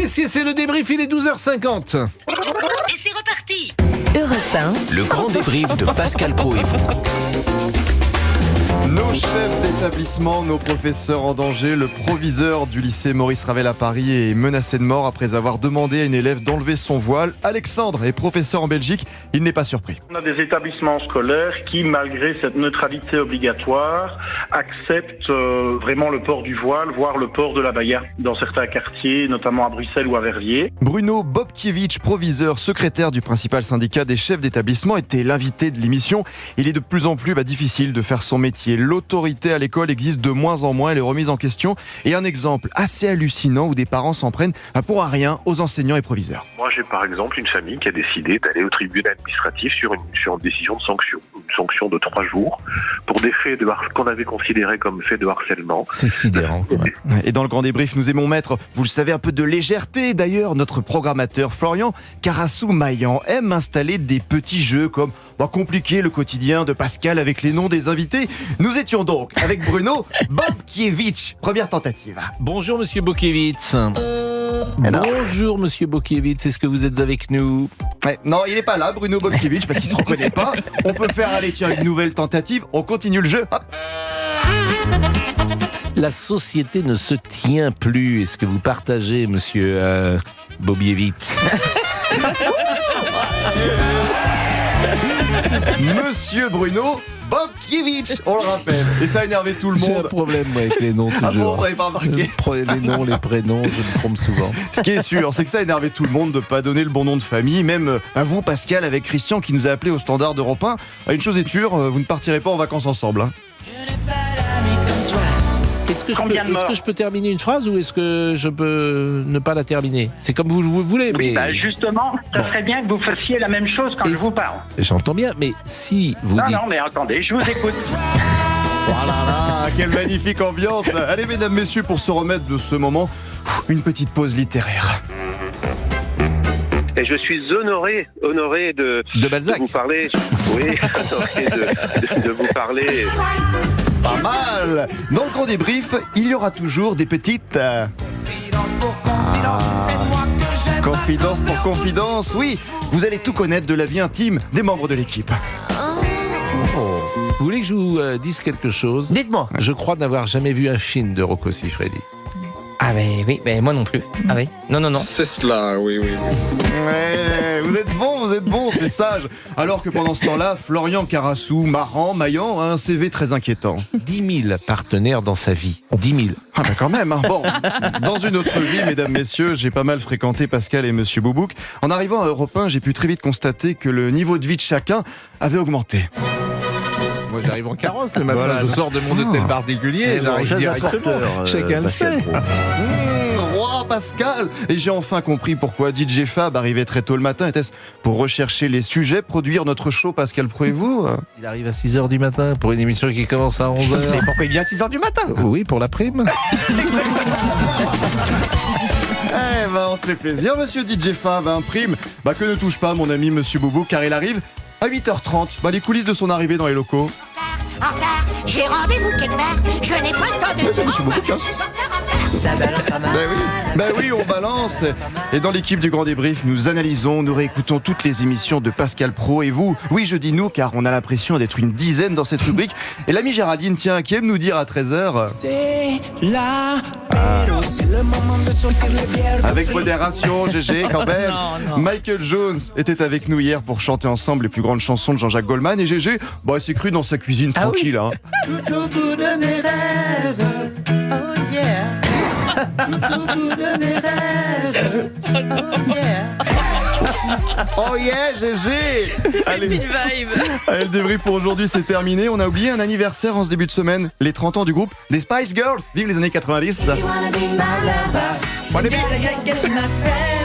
messieurs, c'est le débrief, il est 12h50. Et c'est reparti. Europe 1, Le grand débrief de Pascal Praud et vous. Nos chefs d'établissement, nos professeurs en danger. Le proviseur du lycée Maurice Ravel à Paris est menacé de mort après avoir demandé à une élève d'enlever son voile. Alexandre est professeur en Belgique, il n'est pas surpris. On a des établissements scolaires qui, malgré cette neutralité obligatoire, acceptent vraiment le port du voile, voire le port de l'abaya dans certains quartiers, notamment à Bruxelles ou à Verviers. Bruno Bobkiewicz, proviseur, secrétaire du principal syndicat des chefs d'établissement, était l'invité de l'émission. Il est de plus en plus difficile de faire son métier. L'autorité à l'école existe de moins en moins, elle est remise en question. Et un exemple assez hallucinant où des parents s'en prennent pour un rien aux enseignants et proviseurs. Moi, j'ai par exemple une famille qui a décidé d'aller au tribunal administratif sur une décision de sanction. Une sanction de 3 jours pour des faits qu'on avait considérés comme faits de harcèlement. C'est sidérant quand même. Et dans le grand débrief, nous aimons mettre, vous le savez, un peu de légèreté. D'ailleurs, notre programmateur Florian Carassou-Maillan aime installer des petits jeux comme compliquer le quotidien de Pascal avec les noms des invités. Nous étions donc avec Bruno Bobkiewicz. Première tentative. Bonjour monsieur Bobkiewicz. Bonjour monsieur Bobkiewicz, est-ce que vous êtes avec nous? Non, il n'est pas là, Bruno Bobkiewicz, parce qu'il ne se reconnaît pas. On peut faire, allez, tiens, une nouvelle tentative. On continue le jeu. Hop. La société ne se tient plus. Est-ce que vous partagez, monsieur Bobkiewicz? Monsieur Bruno Bobkiewicz, on le rappelle. Et ça a énervé tout le J'ai un monde. problème moi, avec les noms toujours. Ah bon, vous n'avez pas remarqué? Les noms, les prénoms, je me trompe souvent. Ce qui est sûr, c'est que ça a énervé tout le monde de ne pas donner le bon nom de famille. Même vous, Pascal, avec Christian qui nous a appelé au standard d'Europe 1. Une chose est sûre, vous ne partirez pas en vacances ensemble. Hein. Est-ce que je peux terminer une phrase ou est-ce que je peux ne pas la terminer? C'est comme vous voulez, mais... Justement, ça serait bien que vous fassiez la même chose quand je vous parle. J'entends bien, mais si vous dites... Non, mais attendez, je vous écoute. Voilà, quelle magnifique ambiance. Allez, mesdames, messieurs, pour se remettre de ce moment, une petite pause littéraire. Et je suis honoré De Balzac. de vous parler. Oui, honoré de vous parler. Pas mal. Dans le grand débrief, il y aura toujours des petites... Confidence pour confidence, oui. Vous allez tout connaître de la vie intime des membres de l'équipe. Vous voulez que je vous dise quelque chose? dites-moi. Je crois n'avoir jamais vu un film de Rocco Siffredi. Ah oui, moi non plus. Ah oui, non. C'est cela, oui. Ouais, vous êtes bon, c'est sage. Alors que pendant ce temps-là, Florian Carassou-Maillan a un CV très inquiétant. 10 000 partenaires dans sa vie. 10 000. Ah quand même, hein. Bon, dans une autre vie, mesdames, messieurs, j'ai pas mal fréquenté Pascal et Monsieur Boubouk. En arrivant à Europe 1, j'ai pu très vite constater que le niveau de vie de chacun avait augmenté. Moi j'arrive en carrosse le matin, je sors de mon hôtel particulier, j'arrive directement, chacun le sait. Roi Pascal. Et j'ai enfin compris pourquoi DJ Fab arrivait très tôt le matin. Était-ce pour rechercher les sujets, produire notre show Pascal Praud et vous? Il arrive à 6h du matin pour une émission qui commence à 11h. Vous savez pourquoi il vient à 6h du matin? Oui, pour la prime. On se fait plaisir, monsieur DJ Fab, prime. Que ne touche pas mon ami monsieur Boubou, car il arrive à 8h30. Les coulisses de son arrivée dans les locaux. En retard, j'ai rendez-vous quelque part. Je n'ai pas le temps de... C'est monsieur Boubou, hein. Ça balance pas mal. Oui, on balance. Et dans l'équipe du Grand Débrief, nous analysons, nous réécoutons toutes les émissions de Pascal Praud et vous. Oui, je dis nous, car on a l'impression d'être une dizaine dans cette rubrique. Et l'ami Géraldine, tiens, qui aime nous dire à 13h... C'est l'apéro, c'est le moment de sortir les bières. Avec modération, GG, quand même. Non. Michael Jones était avec nous hier pour chanter ensemble les plus grandes chansons de Jean-Jacques Goldman. Et GG, s'est cru dans sa cuisine tranquille. Tout au bout de mes rêves. Oh yeah. Tout au bout de mes rêves. Oh yeah. Oh yeah, GG. Allez, le débrief pour aujourd'hui, c'est terminé. On a oublié un anniversaire en ce début de semaine. Les 30 ans du groupe des Spice Girls. Vive les années 90. You wanna be my lover. You gotta get my friend.